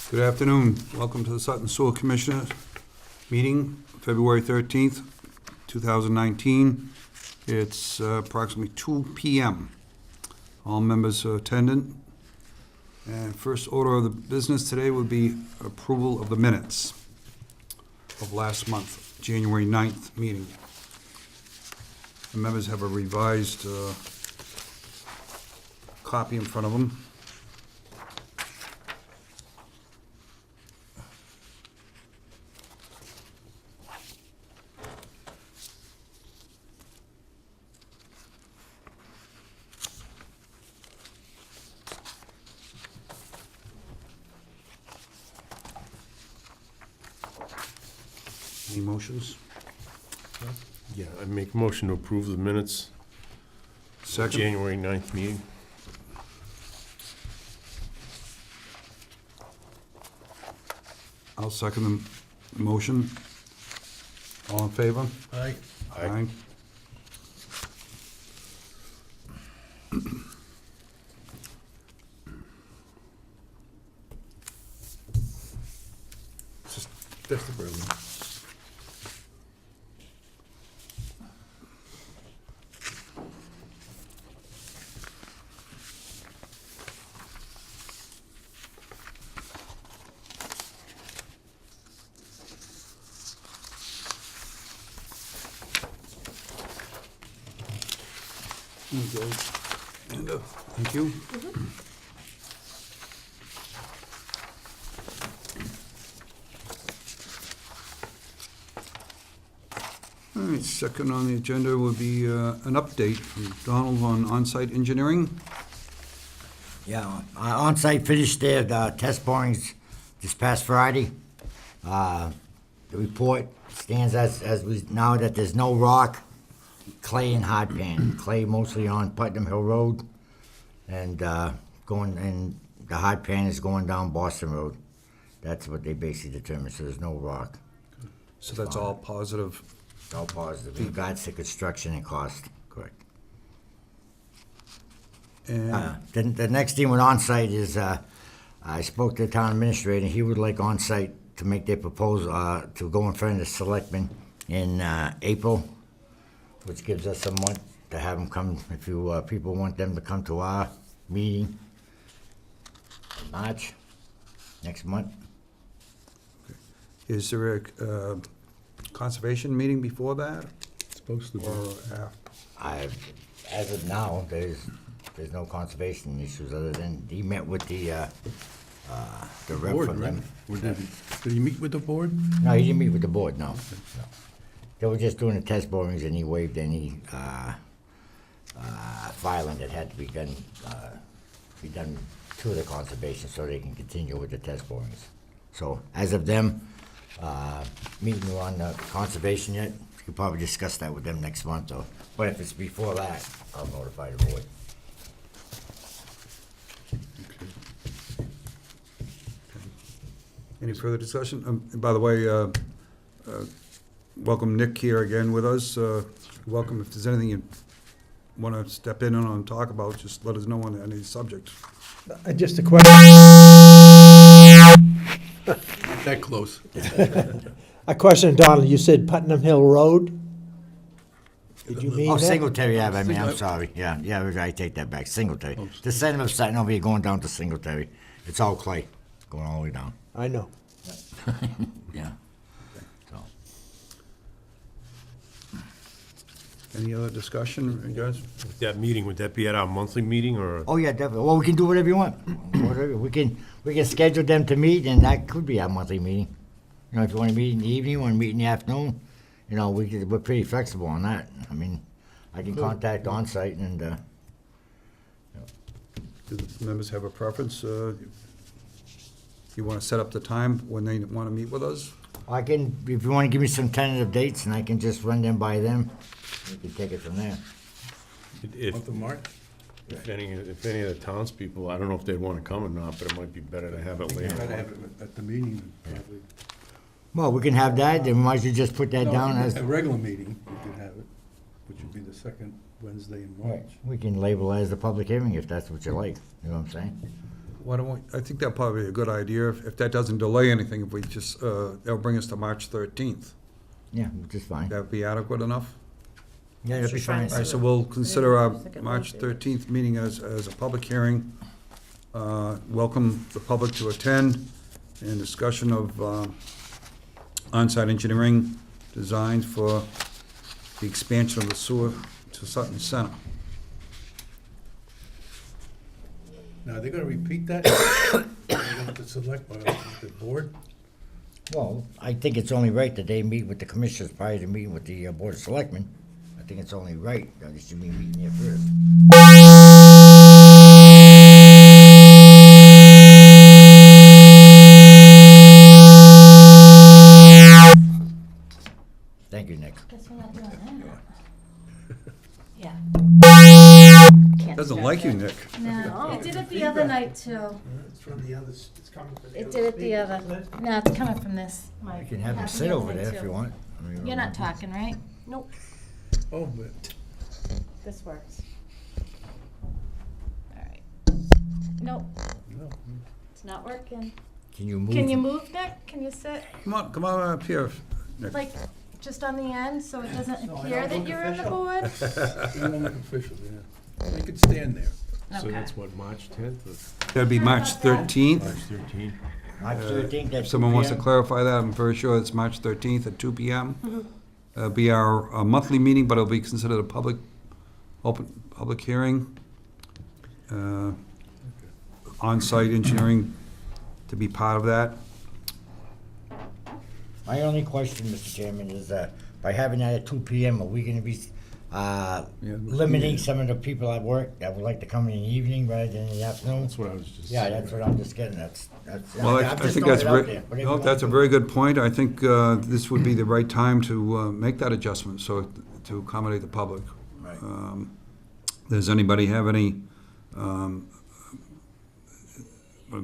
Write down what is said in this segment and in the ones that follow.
Good afternoon. Welcome to the Sutton Sewer Commissioners meeting, February 13th, 2019. It's approximately 2 p.m. All members are attendant. And first order of the business today would be approval of the minutes of last month, January 9th meeting. The members have a revised copy in front of them. Any motions? Yeah, I make a motion to approve the minutes, Second? January 9th meeting. I'll second the motion. All in favor? Aye. Aye. That's the problem. Okay. And, thank you. All right, second on the agenda would be an update from Donald on on-site engineering. Yeah, on-site finished their test borings this past Friday. The report stands as we, now that there's no rock, clay and hard pan. Clay mostly on Putnam Hill Road, and the hard pan is going down Boston Road. That's what they basically determined, so there's no rock. So that's all positive. All positive in regards to construction and cost, correct. And The next thing with on-site is, I spoke to the town administrator, he would like on-site to make their proposal, to go in front of the selectmen in April, which gives us a month to have them come, if you people want them to come to our meeting in March, next month. is there a conservation meeting before that? Supposed to be. Or after? As of now, there's no conservation issues other than he met with the rep Board, from right? them. Did he meet with the board? No, he didn't meet with the board, no. No. They were just doing the test borings and he waived any filing that had to be done to the conservation so they can continue with the test borings. So as of them, meeting on the conservation yet, we could probably discuss that with them next month though. But if it's before that, I'll notify the board. Any further discussion? And by the way, welcome Nick here again with us. Welcome. If there's anything you want to step in on and talk about, just let us know on any subject. Just a question. That close. A question, Donald. You said Putnam Hill Road? Did you mean Oh, that? Singletary Ave, I'm sorry. Yeah, I take that back. Singletary. The center of Sutton over here going down to Singletary. It's all clay, going all the way down. I know. Yeah. So, Any other discussion, you guys? That meeting, would that be at our monthly meeting or? oh yeah, definitely. Well, we can do whatever you want. Whatever. We can schedule them to meet, and that could be our monthly meeting. You know, if you want to meet in the evening, want to meet in the afternoon, you know, we're pretty flexible on that. I mean, I can contact on-site and. Do the members have a preference? You want to set up the time when they want to meet with us? I can, if you want to give me some tentative dates, and I can just run them by them. We can take it from there. Month of March? If any of the townspeople, I don't know if they'd want to come or not, but it might be better to have it later. Try to have it at the meeting, probably. Well, we can have that, then might as well just put that No, down as, a regular meeting, you could have it, which would be the second Wednesday in March. we can label it as a public hearing if that's what you like, you know what I'm saying? why don't we, I think that'd probably be a good idea, if that doesn't delay anything, if we just, that'll bring us to March 13th. Yeah, which is fine. That'd be adequate enough? Yeah, that'd be fine. All right, so we'll consider our Second March Wednesday. 13th meeting as a public hearing. Welcome the public to attend, and discussion of on-site engineering designs for the expansion of the sewer to Sutton Center. Now, they're gonna repeat that? They're gonna select, the board? Well, I think it's only right that they meet with the commissioners prior to meeting with the Board of Selectmen. I think it's only right that they should be meeting here first. Thank you, Nick. Guess we're not doing that. Yeah. Can't Doesn't start like you, that. Nick. No, it did it the other night too. It's from the others, it's coming from It did it the other, no, it's coming from this. You can have them sit over there if you want. I mean, You're not talking, right? Nope. Oh, but, This works. All right. Nope, no. it's not working. Can you move? Can you move, Nick? Can you sit, Come on up here, Nick. like, just on the end so it doesn't appear that you're in the board? You don't look official, yeah. You could stand there. So Okay. that's what, March 10th That'd be March or 13th. March 13th? March 13th at If someone wants to 2 p.m.? clarify that, I'm very sure it's March 13th at 2 PM. Be our monthly meeting, but it'll be considered a public hearing. On-site engineering to be part of that. My only question, Mr. Chairman, is by having that at 2 p.m., are we gonna be limiting some of the people at work that would like to come in the evening rather than in the afternoon? That's what I was just. Yeah, that's what I'm just getting, that's. Well, I I'm just think throwing that's it out very, there. Whatever no, you that's a want. very good point. I think this would be the right time to make that adjustment, so to accommodate the public. Right. Does anybody have any,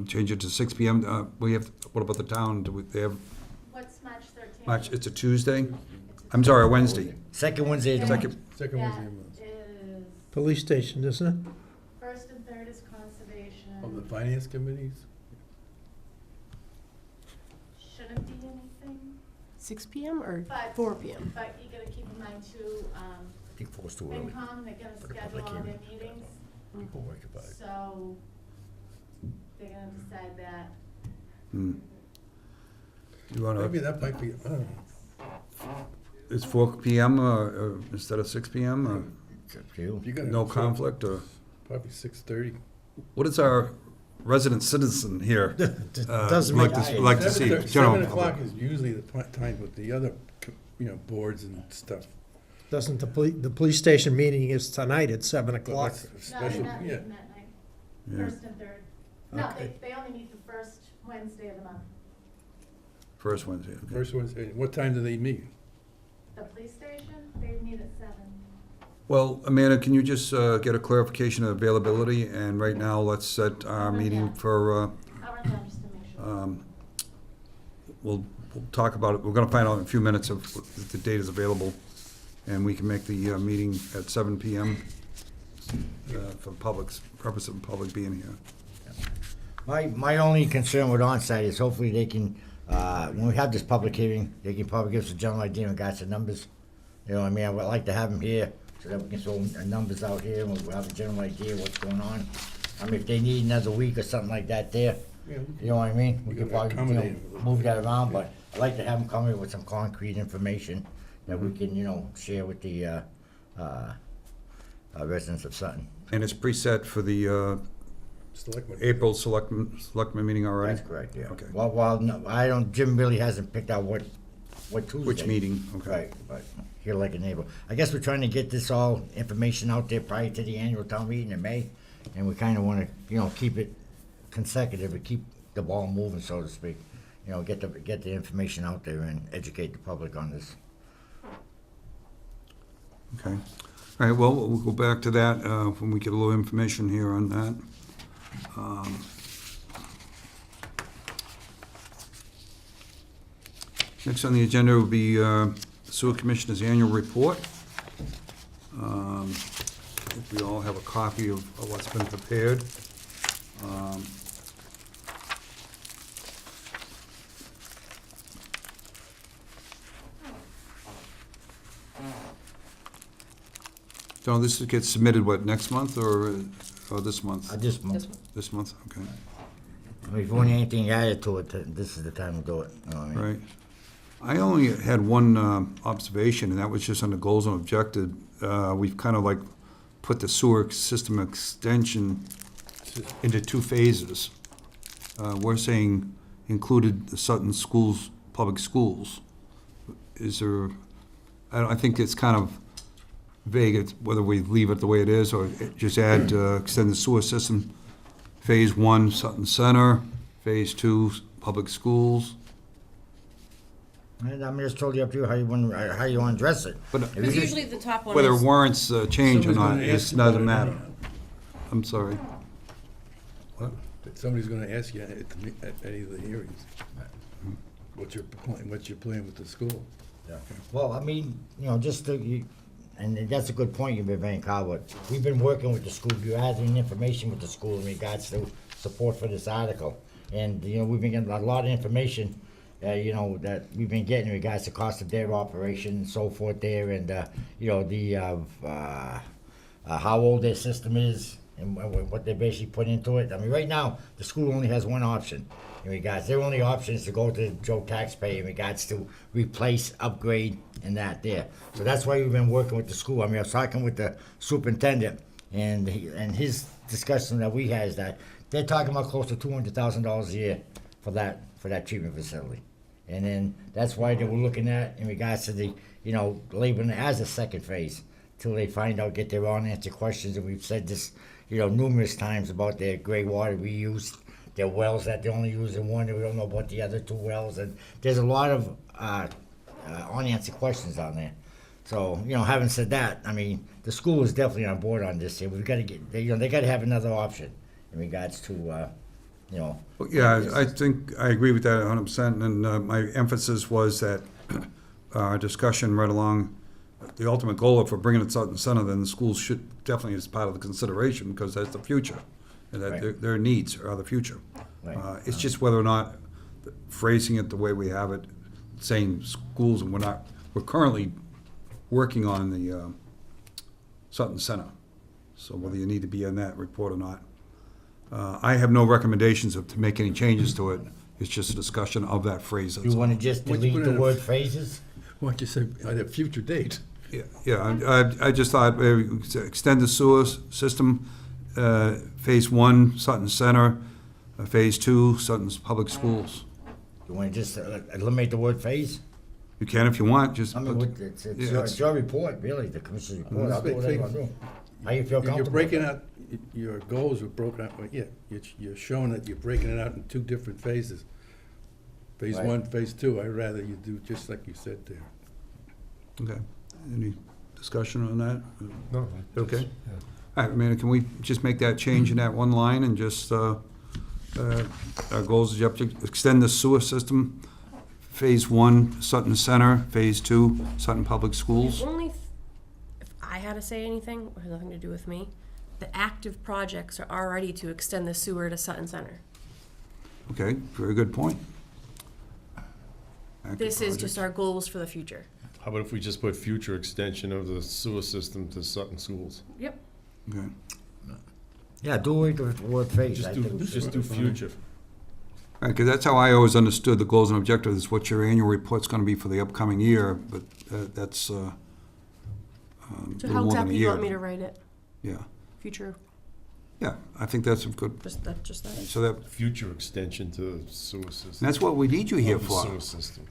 change it to 6 PM? We have, what about the town? They have, What's March 13th? March, it's a Tuesday? I'm sorry, a Wednesday. Second Wednesday of the month. Second Wednesday of the month. is, Police station, isn't it? first and third is conservation. Of the finance committees? Shouldn't be anything, 6 PM or but. 4 PM? But you gotta keep in mind too, I think 4's too early. FinCom, they're gonna For the schedule public all their hearing. meetings, People work about it. so they're gonna decide that. Hmm. You wanna, Maybe that might be, I don't know. it's 4 PM instead of 6 PM? Or It's up to you. You gotta- no conflict, or Probably 6:30. what is our resident citizen here? Doesn't like make- to like to see? 7 General o'clock public. is usually the time with the other, boards and stuff. Doesn't the police station meeting is tonight at 7 But o'clock? that's a No, they're special, not yeah. meeting that night, Yeah. first and third. No, Okay. they only meet the first Wednesday of the month. First Wednesday, okay. First Wednesday. What time do they meet? The police station, they meet at 7. Well, Amanda, can you just get a clarification of availability? And right now, let's set our meeting for, I'll run down just to make sure. we'll talk about it. We're gonna find out in a few minutes if the date is available. And we can make the meeting at 7 PM for public's, purpose of the public being here. My only concern with onsite is hopefully they can, when we have this public hearing, they can probably give us a general idea in regards to numbers. You know what I mean? I would like to have them here so that we can throw numbers out here and we'll have a general idea of what's going on. I mean, if they need another week or something like that there, Yeah, you know what I mean? We You could gotta probably, accommodate it a little move bit. that around, but I'd like to have them come in with some concrete information that we can, share with the, residents of Sutton. And it's preset for the Selectmen. April selectmen meeting already? That's correct, yeah. Okay. Well, no, I don't, Jim really hasn't picked out what Tuesday. Which meeting? Okay. Right, but here like a neighbor. I guess we're trying to get this all information out there prior to the annual town meeting in May, and we kinda wanna, keep it consecutive and keep the ball moving, so to speak. Get the information out there and educate the public on this. Okay. All right, well, we'll go back to that when we get a little information here on that. Next on the agenda will be Sewer Commissioner's Annual Report. I think we all have a copy of what's been prepared. So this gets submitted, what, next month or this month? This month. This month, okay, I mean, if you want anything added to it, this is the time to do it. You know what I mean? right. I only had one observation, and that was just on the goals and objective. We've kind of like put the sewer system extension into 2 phases. We're saying included the Sutton schools, public schools. Is there, I think it's kind of vague, it's whether we leave it the way it is or just add, extend the sewer system. Phase 1, Sutton Center, Phase 2, public schools. And I'm just totally up to you how you want to address it. But If you Because just- usually the top one whether it is, warrants a change or Somebody's not, gonna it ask you about doesn't it matter. anyhow. I'm sorry. What? Somebody's gonna ask you at any of the hearings. What's your plan with the school? Well, I mean, you know, just to, and that's a good point you've been making, Carl, but we've been working with the school, gathering information with the school in regards to support for this article. And, you know, we've been getting a lot of information, you know, that we've been getting in regards to cost of their operation and so forth there, and, you know, how old their system is and what they basically put into it. I mean, right now, the school only has one option in regards, their only option is to go to the Joe taxpayer in regards to replace, upgrade, and that there. So that's why we've been working with the school. I mean, I was talking with the superintendent, and his discussion that we had is that they're talking about close to $200,000 a year for that treatment facility. And then that's why they were looking at in regards to the, you know, labeling it as a second phase till they find out, get their unanswered questions. And we've said this, you know, numerous times about their gray water reuse, their wells that they're only using one, and we don't know about the other 2 wells. And there's a lot of unanswered questions on there. So, you know, having said that, I mean, the school is definitely on board on this here. We've got to get, you know, they got to have another option in regards to, you know. Well, yeah, I think I agree with that 100%, and my emphasis was that our discussion right along, the ultimate goal, if we're bringing it to Sutton Center, then the schools should definitely as part of the consideration, because that's the future, and that Right. their needs are the future. Right. It's just whether or not phrasing it the way we have it, saying schools, and we're currently working on the Sutton Center, so whether you need to be in that report or not. I have no recommendations to make any changes to it. It's just a discussion of that phrase. that's You all. want to just Why don't you delete put the in a- word phases? Why don't you say at a future date? Yeah, I just thought extend the sewer system, Phase 1, Sutton Center, Phase 2, Sutton's public schools. You want to just eliminate the word phase? You can if you want, just. I mean, it's Yeah, it's your report, really, the commissioner's report. I'll do Let's whatever I make- do. How you feel comfortable? You're breaking out, your goals are broken out, yeah, you're showing that you're breaking it out in 2 different phases. Phase Right. 1, Phase 2, I'd rather you do just like you said there. Okay. Any discussion on that? No. Okay. All right, Amanda, can we just make that change in that one line and just, our goals, the object, extend the sewer system, Phase 1, Sutton Center, Phase 2, Sutton Public Schools? Only if I had to say anything, it has nothing to do with me, the active projects are already to extend the sewer to Sutton Center. Okay, very good point. Active This is project. just our goals for the future. How about if we just put future extension of the sewer system to Sutton schools? Yep. Okay. Yeah, do away with the word phase. Just I do, think. just do future. Because that's how I always understood the goals and objectives, what your annual report's gonna be for the upcoming year, but that's So a how little more than a exactly do you year. want me to write it? Yeah, Future, yeah, I think that's a good, just that. so that, Future extension to the sewer system. and that's what we need you here Of the for, Sewer system.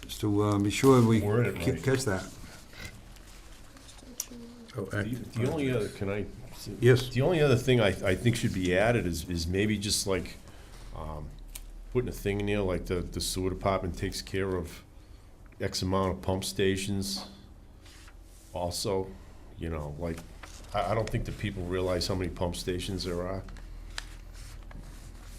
is to be sure we Word it right. catch that. Oh, The only other, can I? Yes. The only other thing I think should be added is maybe just like, putting a thing in there, like the sewer department takes care of X amount of pump stations. Also, you know, like, I don't think that people realize how many pump stations there are.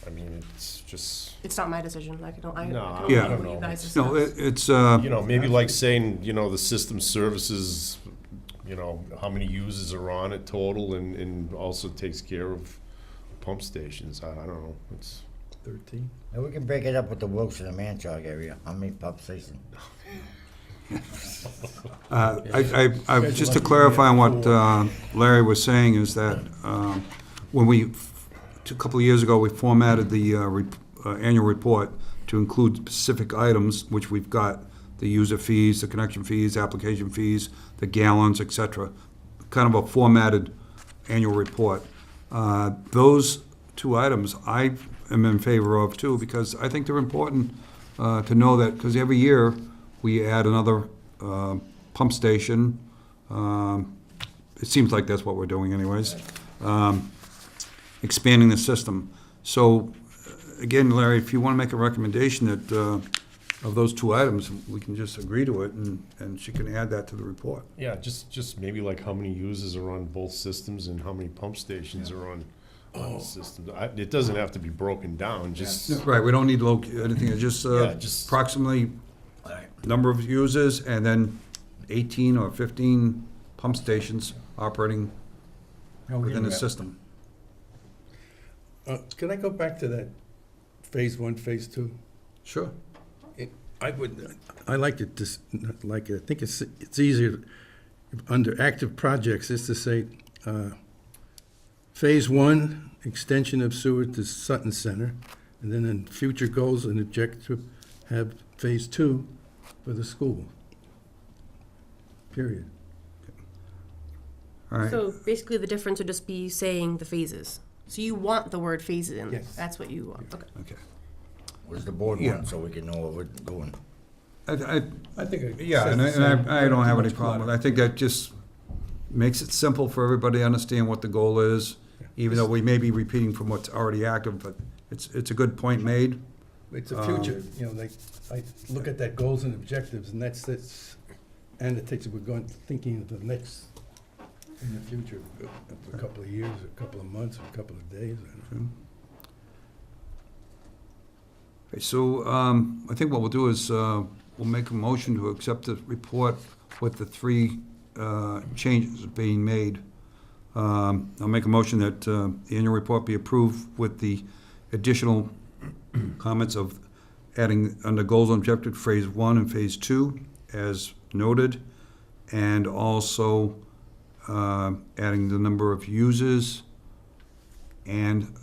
I mean, it's just, It's not my decision. I can only Yeah. know what you guys No, discuss. it's, you know, maybe like saying, you know, the system services, you know, how many users are on it total, and also takes care of pump stations. I don't know, it's, 13? And we can break it up with the Wilkes and the Manchog area. How many pump stations? Just to clarify on what Larry was saying is that when a couple of years ago, we formatted the annual report to include specific items, which we've got, the user fees, the connection fees, application fees, the gallons, et cetera, kind of a formatted annual report. Those two items I am in favor of too, because I think they're important to know that, because every year we add another pump station. It seems like that's what we're doing anyways. Expanding the system. So, again, Larry, if you want to make a recommendation that, of those two items, we can just agree to it, and she can add that to the report. Yeah, just maybe like how many users are on both systems and how many pump stations are on the system. It doesn't have to be broken down, just, Right, we don't need anything, it's just Yeah, just- approximately number of users, and then 18 or 15 pump stations operating within the system. Can I go back to that phase one, phase two? Sure. I like it, I think it's easier, under active projects, is to say, phase one, extension of sewer to Sutton Center, and then in future goals and objective, have phase two for the school. Period. All right. So basically, the difference would just be saying the phases. So you want the word phases in there. Yes. That's what you want. Okay. Okay. What does the board Yeah. want, so we can know what we're doing? I think. Yeah, and I don't have any problem with it. I think that just makes it simple for everybody to understand what the goal is, even though we may be repeating from what's already active, but it's a good point made. It's a future, I look at that goals and objectives, and that's, and it takes, we're going, thinking of the next, in the future, a couple of years, a couple of months, a couple of days, I don't know. Okay, so I think what we'll do is we'll make a motion to accept the report with the three changes being made. I'll make a motion that the annual report be approved with the additional comments of adding under goals and objective phase one and phase two as noted, and also adding the number of users and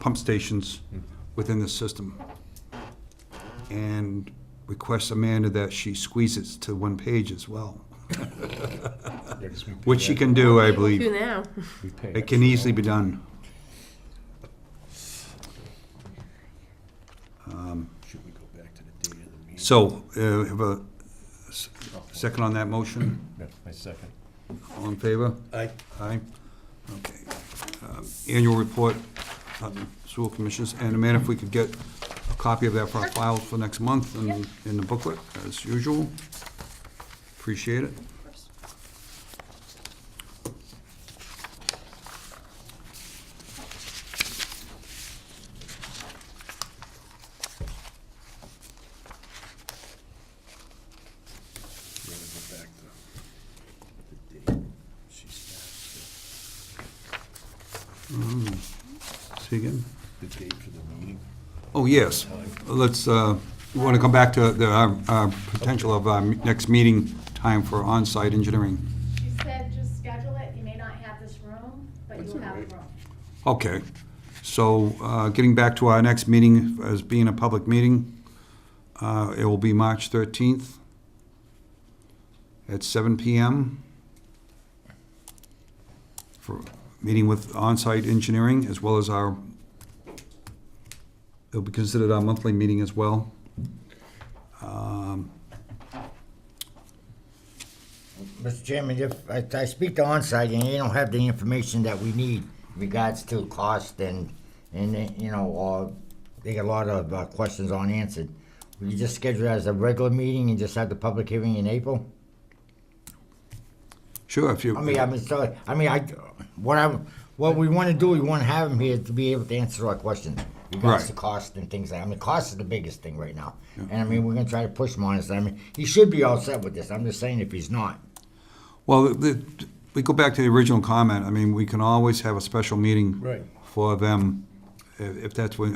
pump stations within the system. And request Amanda that she squeezes to one page as well, yeah, 'cause we pay which she that- can do, I Able to believe. now. we pay It can easily be done. Should we go back to the date of the meeting? So, have a second on that motion? Yeah, I second. All in favor? I, Aye. Okay. Annual report, Sewer Commissioners, and Amanda, if we could get a copy of that for our files for next month and in the booklet, as usual. Appreciate it. You wanna go back to the date she starts, See again? the date for the meeting? Oh, yes. Let's, we want to come back to our potential of our next meeting time for on-site engineering. She said just schedule it, you may not have this room, but That's you'll have all a right. room. Okay. So, getting back to our next meeting as being a public meeting, it will be March 13th at 7 PM for meeting with on-site engineering, as well as it'll be considered our monthly meeting as well. Mr. Chairman, if I speak to onsite and they don't have the information that we need in regards to cost and or they got a lot of questions unanswered, will you just schedule it as a regular meeting and just have the public hearing in April? Sure, if you. What we want to do, we want to have him here to be able to answer our questions. Regards Right. to cost and things like that. Cost is the biggest thing right now. And we're going to try to push him on this. He should be all set with this. I'm just saying if he's not. Well, we go back to the original comment. I mean, we can always have a special meeting Right. for them if that's what,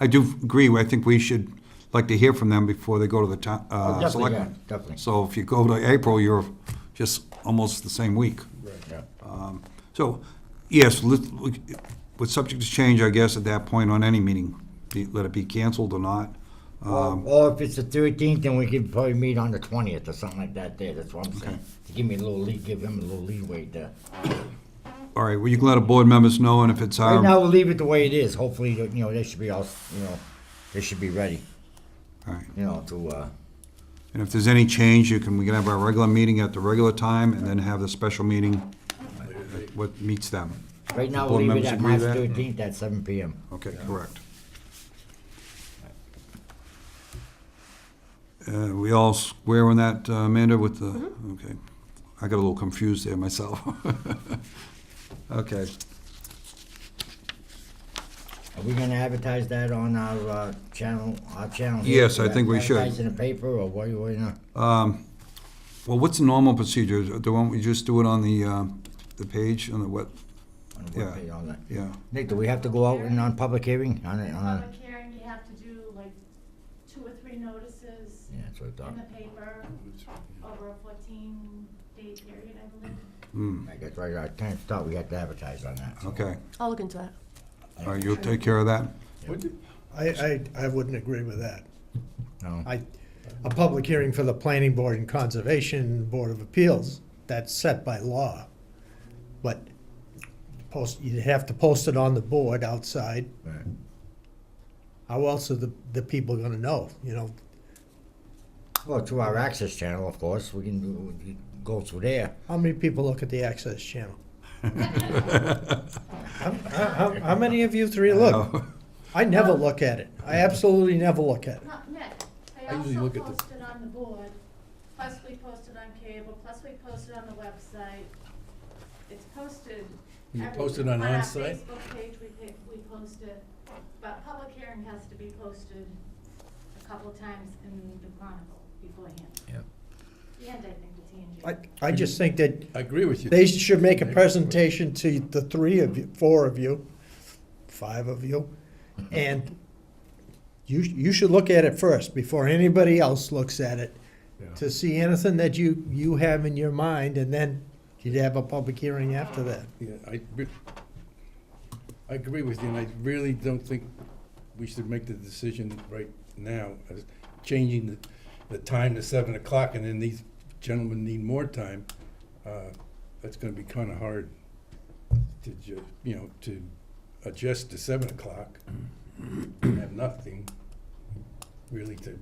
I do agree. I think we should like to hear from them before they go to the town, Definitely, yeah, selectmen. definitely. So if you go to April, you're just almost the same week. Yeah. So, yes, with subject to change, I guess, at that point on any meeting, let it be canceled or not. Or if it's the 13th, then we could probably meet on the 20th or something like that there, that's what I'm saying. To give me a little give him a little leeway there. All right, well, you can let the board members know, and if it's Right our, now, we'll leave it the way it is. Hopefully, they should be all, they should be ready, all right. to, And if there's any change, we can have our regular meeting at the regular time, and then have the special meeting at what meets them. right now, Board we'll leave it members at agree March with that? 13th at 7 PM. Okay, correct. We all square on that, Amanda, with the, okay. I got a little confused there myself. Okay. Are we gonna advertise that on our channel, here? Yes, I think we should. Advertise in the paper, or what, Well, what's the normal procedure? Don't we just do it on the page, on the what? on the Yeah. webpage, all that? Yeah, Nick, do we have to go out and on public hearing? On it, Public hearing, you have to do like 2 or 3 notices Yeah, that's what I in thought. the paper over a 14-day period, I believe. I guess, right, I kind of thought we had to advertise on that. okay. I'll look into that. All right, you'll take care of that? Would you? I wouldn't agree with that. No. A public hearing for the Planning Board and Conservation Board of Appeals, that's set by law. But you'd have to post it on the board outside. Right. How else are the people gonna know, Well, to our access channel, of course, we can go through there. How many people look at the access channel? How many of you three look? I never look at it. I absolutely never look at it. Not Nick, I I usually also look at the- posted on the board, plus we posted on cable, plus we posted on the website. It's posted. You every- posted on our onsite? Facebook page, we post it, but public hearing has to be posted a couple times in the Chronicle beforehand. Yep. And I think the TNG. I just think that I agree with you. they should make a presentation to the 3 of you, 4 of you, 5 of you, and you should look at it first before anybody else looks at it, to see anything that you have in your mind, and then you'd have a public hearing after that. Yeah, I agree with you, and I really don't think we should make the decision right now, as changing the time to 7 o'clock, and then these gentlemen need more time. That's gonna be kinda hard to to adjust to 7 o'clock, and have nothing really to,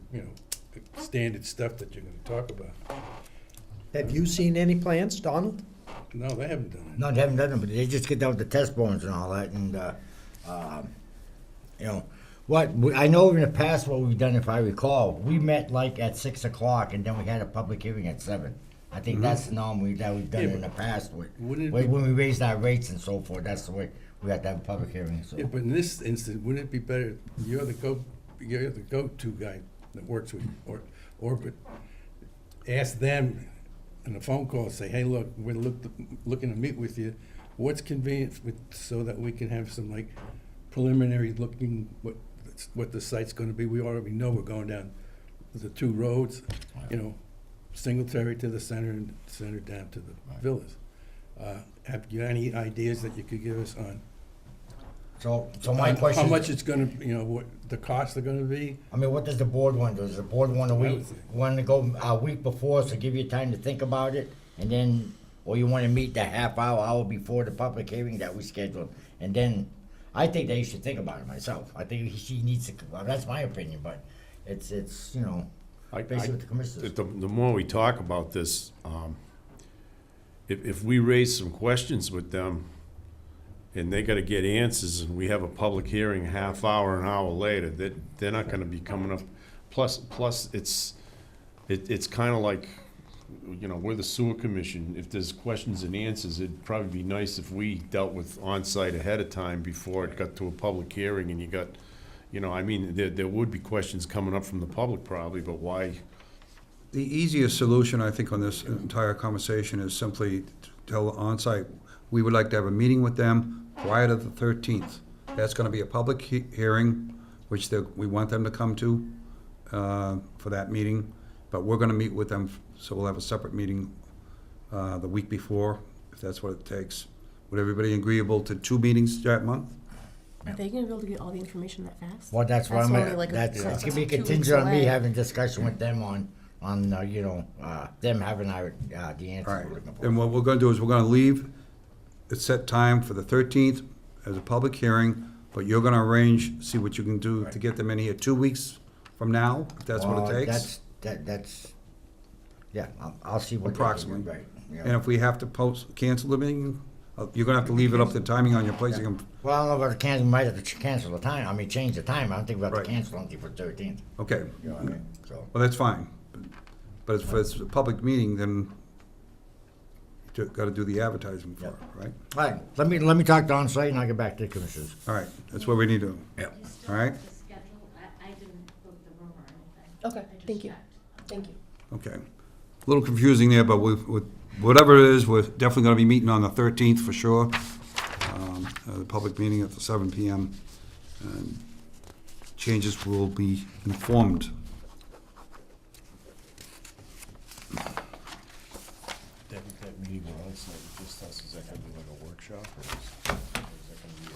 standard stuff that you're gonna talk about. Have you seen any plans, Donald? No, they haven't done it. No, they haven't done it, but they just get down with the test borings and all that, and, I know in the past what we've done, if I recall, we met like at 6 o'clock, and then we had a public hearing at 7. I think that's the norm that we've done Yeah, in the but past, wouldn't it when be- we raised our rates and so forth, that's the way we had to have a public hearing, so. Yeah, but in this instance, wouldn't it be better, you're the go-to guy that works with, Orbit, ask them in a phone call, say, hey, look, we're looking to meet with you, what's convenient so that we can have some like preliminary looking, what the site's gonna be, we already know we're going down the 2 roads, Singletary to the center and center down to the villas. Have you any ideas that you could give us on So my question. how much it's gonna, what the costs are gonna be? I mean, what does the board want? Does the board want to go a week before, so give you time to think about it? And then, or you want to meet the hour before the public hearing that we scheduled? And then, I think that you should think about it myself. I think she needs to, well, that's my opinion, but it's basically what the commissioners. The more we talk about this, if we raise some questions with them, and they gotta get answers, and we have a public hearing a half hour, an hour later, they're not gonna be coming up. Plus, it's kinda like, we're the sewer commission. If there's questions and answers, it'd probably be nice if we dealt with on-site ahead of time before it got to a public hearing, and you got, there would be questions coming up from the public probably, but why? The easiest solution, I think, on this entire conversation is simply to tell on-site, we would like to have a meeting with them prior to the 13th. That's gonna be a public hearing, which we want them to come to, for that meeting, but we're gonna meet with them, so we'll have a separate meeting the week before, if that's what it takes. Would everybody agreeable to 2 meetings that month? Are they gonna be able to get all the information that fast? Well, that's what That's I'm, only like a- that's that's gonna be 2 weeks contingent on me away. having discussion with them on, you know, them having our, the All answer right, we're looking for. and what we're gonna do is we're gonna leave a set time for the 13th as a public hearing, but you're gonna arrange, see what you can do to get them in here 2 weeks from now, if that's what it Well, takes. That's, yeah, I'll see what. they can do, Approximately. Right, yeah. And if we have to cancel the meeting, you're gonna have to leave it up to timing on your place. You can- Well, I don't know about the cancel, we might have to cancel the time, I mean, change the time, I don't think we have to Right. cancel anything for 13th, Okay, you know what I mean, so. well, that's fine. But if it's a public meeting, then you gotta do the advertising for it, right? All right, let me talk to on-site and I'll get back to the commissioners. All right, that's what we need to do. Yeah. You still All right. have to schedule, I didn't book the room or anything. Okay, I just thank you. checked. Thank you. Okay. A little confusing there, but with whatever it is, we're definitely gonna be meeting on the 13th for sure. The public meeting at the 7 PM. And changes will be informed. That meeting on site with just us, is that gonna be like a workshop, or is that gonna be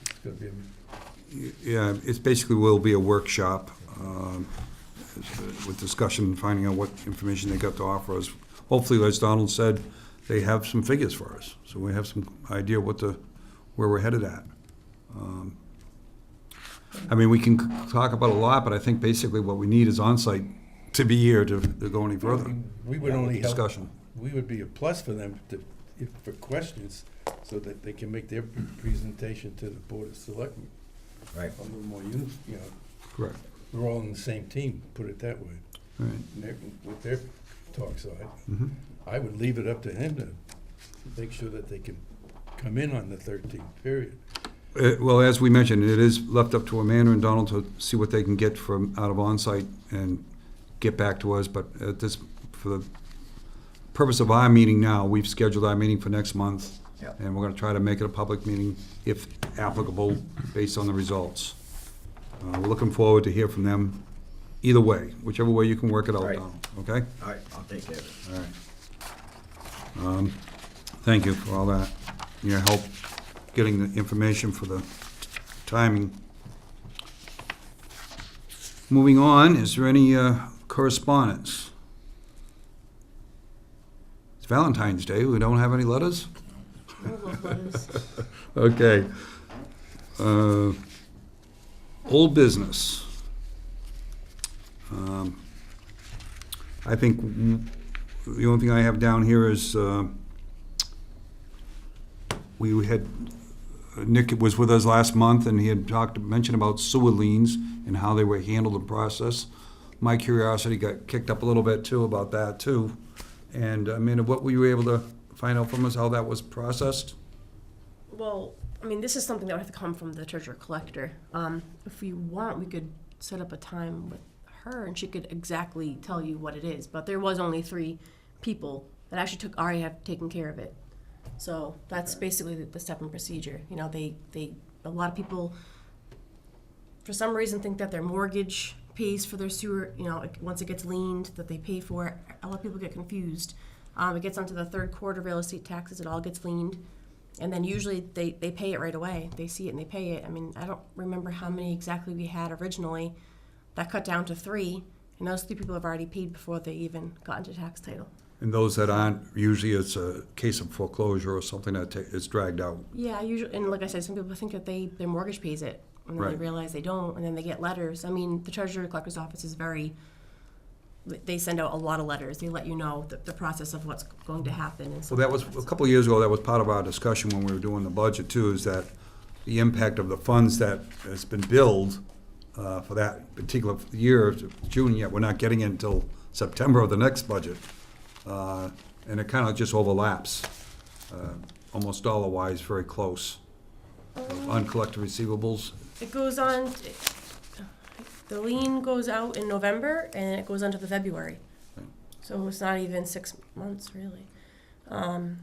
It's gonna be Yeah, it's basically will be a workshop with discussion, finding out what information they got to offer us. Hopefully, as Donald said, they have some figures for us, so we have some idea where we're headed at. I mean, we can talk about a lot, but I think basically what we need is on-site to be here to go any further. We would only help. Discussion. We would be a plus for them for questions, so that they can make their presentation to the Board of Selectmen. Right. A little more you know, Correct. we're all on the same team, put it that way, All right. and with their talk side. Mhm. I would leave it up to him to make sure that they can come in on the 13th, period. Well, as we mentioned, it is left up to Amanda and Donald to see what they can get from, out of on-site and get back to us, but at this, for the purpose of our meeting now, we've scheduled our meeting for next month. Yep. And we're gonna try to make it a public meeting, if applicable, based on the results. We're looking forward to hear from them either way, whichever way you can work it out, Right. Donald, okay? All right, I'll take care of it. All right. Thank you for all that, your help getting the information for the timing. Moving on, is there any correspondence? It's Valentine's Day, we don't have any letters? Okay. Old business. I think the only thing I have down here is, we had, Nick was with us last month, and he had mentioned about sewer liens and how they were handled in process. My curiosity got kicked up a little bit too about that too. And I mean, what were you able to find out from us, how that was processed? Well, I mean, this is something that would have to come from the treasurer collector. If we want, we could set up a time with her and she could exactly tell you what it is. But there was only 3 people that actually already have taken care of it. So that's basically the step and procedure. You know, a lot of people, for some reason, think that their mortgage pays for their sewer, you know, once it gets liened, that they pay for it. A lot of people get confused. It gets onto the 3rd quarter real estate taxes, it all gets liened. And then usually they pay it right away. They see it and they pay it. I mean, I don't remember how many exactly we had originally. That cut down to 3, and those 3 people have already paid before they even got into tax title. And those that aren't, usually it's a case of foreclosure or something that is dragged out. Yeah, usually, and like I said, some people think that their mortgage pays it, and then they Right. realize they don't, and then they get letters. I mean, the treasurer collector's office is they send out a lot of letters. They let you know the process of what's going to happen. And Well, that was, a couple of years ago, that was part of our discussion when we were doing the budget too, is that the impact of the funds that has been billed for that particular year, June, yet we're not getting it until September of the next budget. And it kind of just overlaps, almost dollar-wise, very close. Uncollected receivables, It goes on, the lien goes out in November, and it goes on to the February. So it's not even 6 months, really. And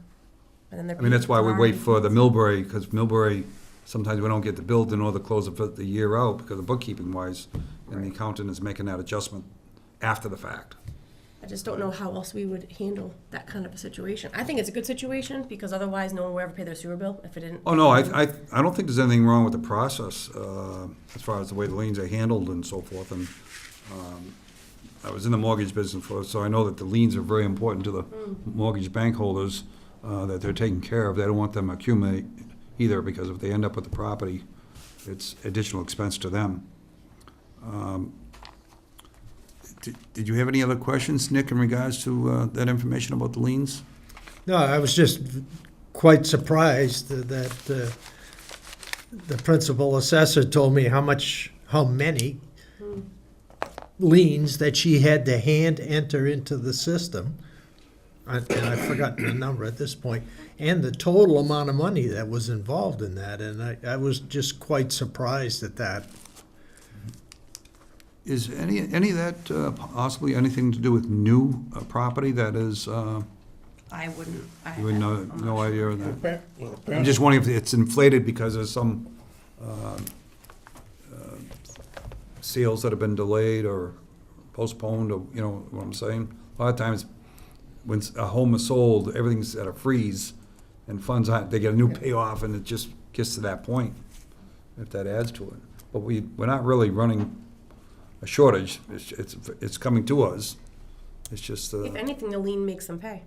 then I mean, that's why we wait for the Millbury, because Millbury sometimes we don't get the bill in order to close it for the year out because of bookkeeping wise, and the accountant is making that adjustment after the fact. I just don't know how else we would handle that kind of a situation. I think it's a good situation because otherwise no one will ever pay their sewer bill if it didn't. Oh, no, I don't think there's anything wrong with the process, as far as the way the liens are handled and so forth, and, I was in the mortgage business so I know that the liens are very important to the mortgage bank holders, that they're taking care of. They don't want them to accumulate either, because if they end up with the property, it's additional expense to them. Did you have any other questions, Nick, in regards to that information about the liens? No, I was just quite surprised that the principal assessor told me how many liens that she had to hand enter into the system. And I've forgotten the number at this point, and the total amount of money that was involved in that, and I was just quite surprised at that. Is any of that possibly anything to do with new property that is, I wouldn't. you would no idea of that? Well, I'm apparently, just wondering if it's inflated because of some sales that have been delayed or postponed, or, you know what I'm saying? A lot of times, when a home is sold, everything's at a freeze, and funds aren't, they get a new payoff, and it just gets to that point, if that adds to it. But we're not really running a shortage, it's coming to us. It's just, If anything, the lien makes them pay.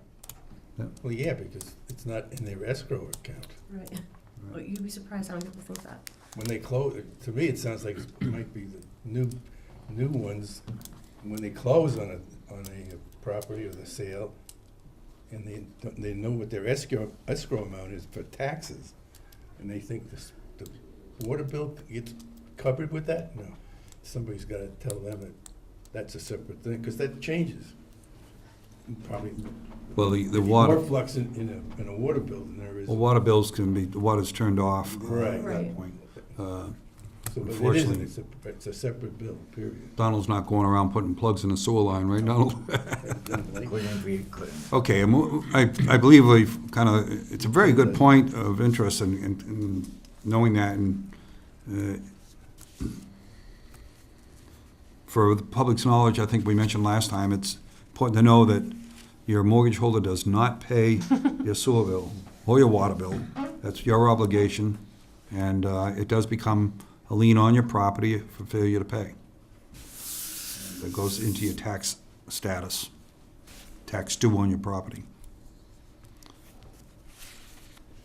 well, yeah, because it's not in their escrow account. Right. Well, you'd be surprised how many people think that. When they close, to me, it sounds like it might be the new ones, when they close on a property or the sale, and they know what their escrow amount is for taxes, and they think the water bill gets covered with that? No. Somebody's gotta tell them that that's a separate thing, because that changes. Probably well, the more water, flux in a water bill than there is. well, water bills can be, the water's turned off at Right. that Right. point. So, but it unfortunately- isn't, it's a separate bill, period. Donald's not going around putting plugs in the sewer line, right, Donald? Couldn't. Okay, I believe we've kind of, it's a very good point of interest in knowing that, and for the public's knowledge, I think we mentioned last time, it's important to know that your mortgage holder does not pay your sewer bill or your water bill. That's your obligation, and it does become a lien on your property for failure to pay. That goes into your tax status, tax due on your property.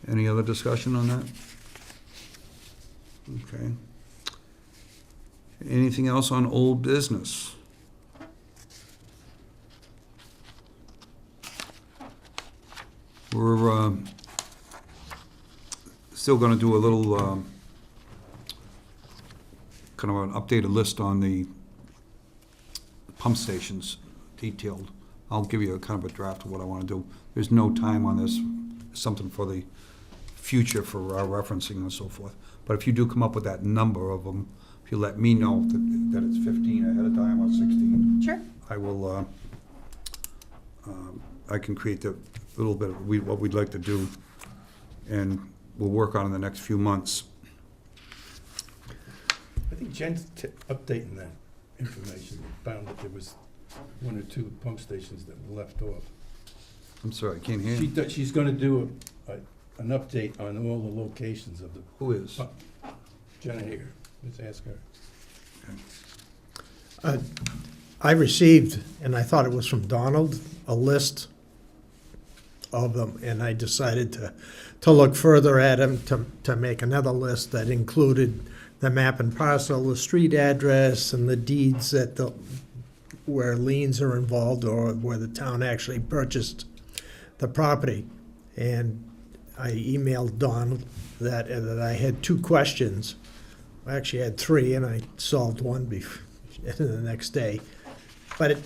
Any other discussion on that? Okay. Anything else on old business? We're still gonna do a little, kind of an updated list on the pump stations detailed. I'll give you a kind of a draft of what I wanna do. There's no time on this, something for the future for our referencing and so forth. But if you do come up with that number of them, if you let me know that it's 15 ahead of time or 16, Sure. I will, I can create the little bit of what we'd like to do, and we'll work on in the next few months. I think Jen's updating that information, found that there was one or two pump stations that were left off. I'm sorry, I can't hear you. She's gonna do an update on all the locations of the, Who is? Jenna Hager, let's ask her. I received, and I thought it was from Donald, a list of them, and I decided to look further at them, to make another list that included the map and parcel, the street address, and the deeds where liens are involved, or where the town actually purchased the property. And I emailed Donald that I had 2 questions. I actually had 3, and I solved one the next day. But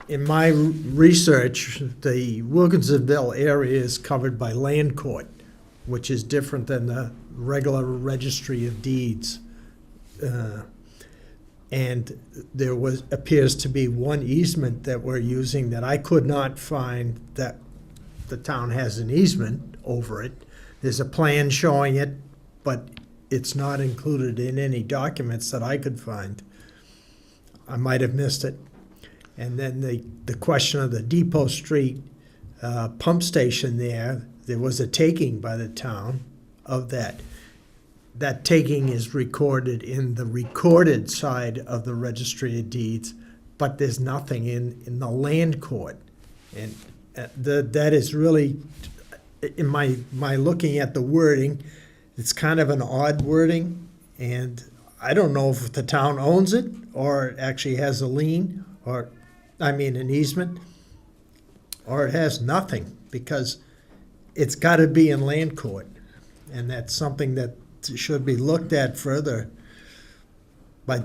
in my research, the Wilkinsonville area is covered by land court, which is different than the regular registry of deeds. And there appears to be one easement that we're using that I could not find that the town has an easement over it. There's a plan showing it, but it's not included in any documents that I could find. I might have missed it. And then the question of the Depot Street pump station there was a taking by the town of that. That taking is recorded in the recorded side of the Registry of Deeds, but there's nothing in the land court. And that is really, in my looking at the wording, it's kind of an odd wording, and I don't know if the town owns it or it actually has a lien, or, I mean, an easement, or it has nothing, because it's got to be in land court. And that's something that should be looked at further by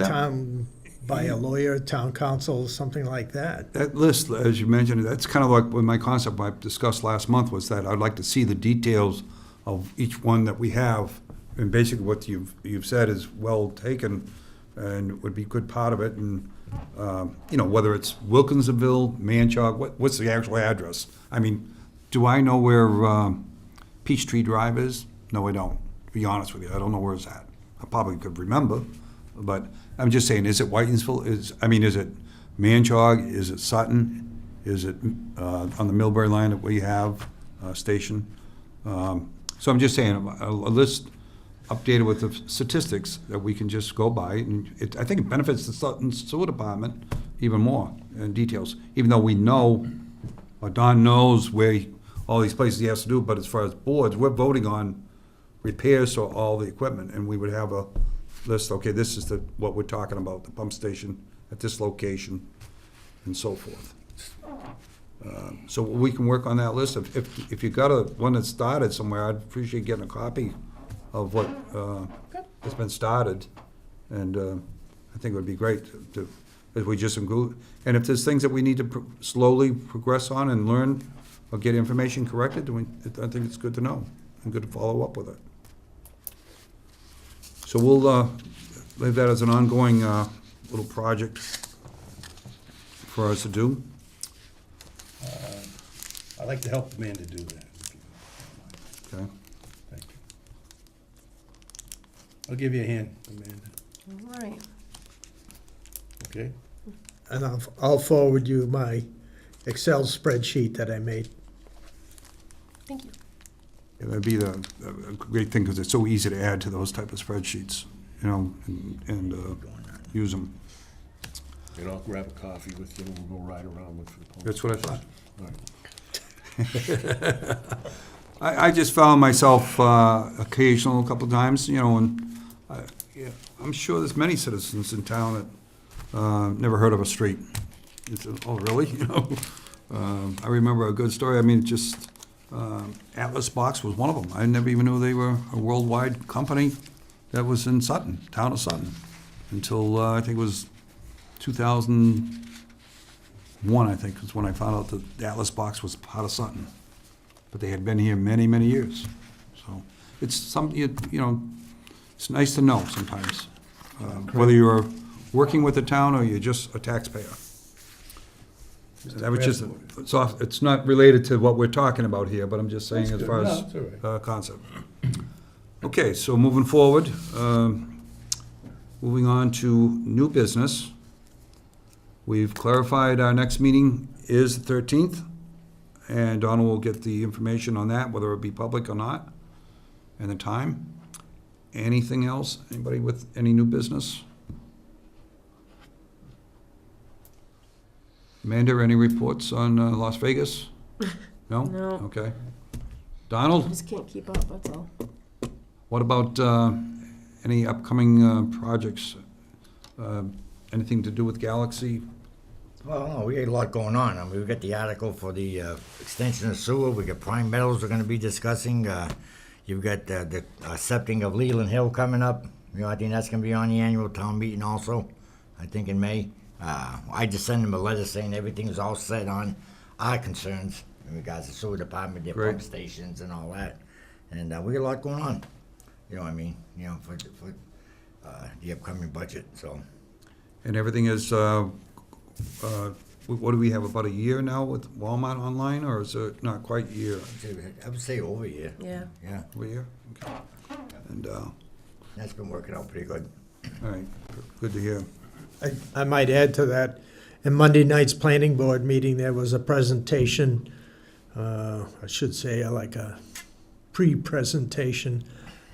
a lawyer, town council, something like that. That list, as you mentioned, that's kind of like what my concept I discussed last month was that I'd like to see the details of each one that we have. And basically what you've said is well taken and would be a good part of it. And, whether it's Wilkinsonville, Manchog, what's the actual address? I mean, do I know where Peachtree Drive is? No, I don't. To be honest with you, I don't know where it's at. I probably could remember, but I'm just saying, is it Whitinsville? Is it Manchog? Is it Sutton? Is it on the Millbury line that we have station? So I'm just saying, a list updated with the statistics that we can just go by, and I think it benefits the Sutton Sewer Department even more in details, even though we know, or Don knows where all these places he has to do, but as far as boards, we're voting on repairs to all the equipment, and we would have a list, okay, this is what we're talking about, the pump station at this location, and so forth. So we can work on that list. If you got one that's started somewhere, I'd appreciate getting a copy of what has been started, and I think it would be great if we just include, and if there's things that we need to slowly progress on and learn or get information corrected, I think it's good to know and good to follow up with it. So we'll leave that as an ongoing little project for us to do. I'd like to help Amanda do that. Okay. Thank you. I'll give you a hand, Amanda, All right. okay? And I'll forward you my Excel spreadsheet that I made. Thank you. Yeah, that'd be a great thing, because it's so easy to add to those type of spreadsheets, and use them. And I'll grab a coffee with you, and we'll go ride around, look for the pump. That's what I thought. All right. I just found myself occasional, a couple of times, and I'm sure there's many citizens in town that never heard of a street. It's, oh, really? I remember a good story. I mean, just Atlas Box was one of them. I never even knew they were a worldwide company that was in Sutton, town of Sutton, until I think it was 2001, I think, was when I found out that the Atlas Box was part of Sutton. But they had been here many, many years. So it's something, it's nice to know sometimes, whether you're working with the town or you're just a taxpayer. That was just, it's not related to what we're talking about here, but I'm just saying That's as good. far No, as it's all right. concept. Okay, so moving forward, moving on to new business. We've clarified our next meeting is the 13th, and Donna will get the information on that, whether it be public or not, and the time. Anything else? Anybody with any new business? Amanda, any reports on Las Vegas? No? No. Okay. I Donald, just can't keep up, that's all. what about any upcoming projects? Anything to do with Galaxy? Well, no, we got a lot going on. I mean, we've got the article for the extension of sewer. We got prime metals we're gonna be discussing. You've got the septing of Leland Hill coming up. I think that's gonna be on the annual town meeting also, I think in May. I just sent them a letter saying everything's all set on our concerns in regards to sewer department, their Great. pump stations and all that. And we got a lot going on, you know what I mean, for the upcoming budget, so. And everything is, what do we have, about a year now with Walmart online, or is it not quite a year? I would say over a year. Yeah. Yeah. Over a year? Okay. And, all That's been working out pretty good. right, good to hear. I might add to that, in Monday night's planning board meeting, there was a presentation, I should say like a pre-presentation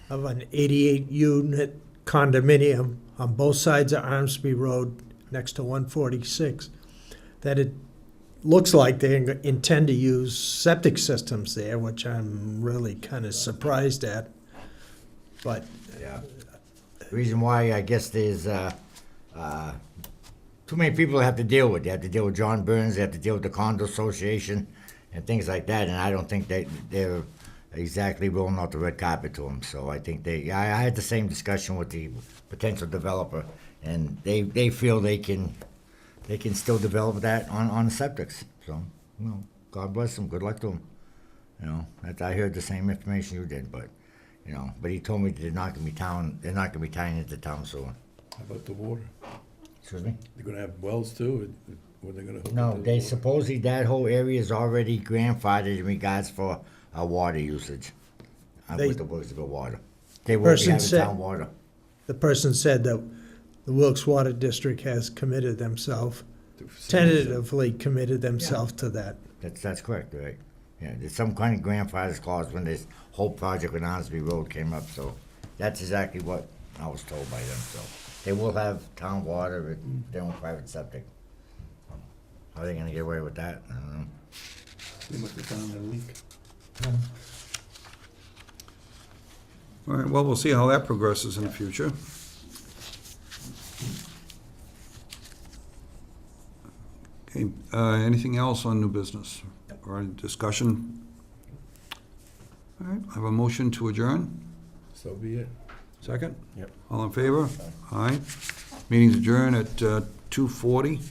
of an 88-unit condominium on both sides of Armsby Road next to 146, that it looks like they intend to use septic systems there, which I'm really kind of surprised at. But Yeah. The reason why, I guess there's too many people to have to deal with. They have to deal with John Burns, they have to deal with the condo association and things like that, and I don't think they're exactly rolling out the red carpet to them. So I think I had the same discussion with the potential developer, and they feel they can still develop that on the septics. So, you know, God bless them, good luck to them. You know, I heard the same information you did, but, you know, but he told me they're not gonna be tying into town sewer. How about the water? Excuse me? They're gonna have wells too, or they're gonna hook No, into the they water? supposedly, that whole area is already grandfathered in regards for water usage. They- With the Wilkesville water. They will be Person having said- town water. the person said that the Wilkes Water District has committed themselves, To see- tentatively committed themselves to that. That's correct, right? Yeah, there's some kind of grandfather's clause when this whole project with Osby Road came up, so that's exactly what I was told by them, so. They will have town water with their own private septic. How are they gonna get away with that? I don't know. They must have found a leak. All right, well, we'll see how that progresses in the future. Okay, anything else on new business or any discussion? All right, I have a motion to adjourn. So be it. Second? Yep. All in favor? Aye. Meeting's adjourned at 2:40.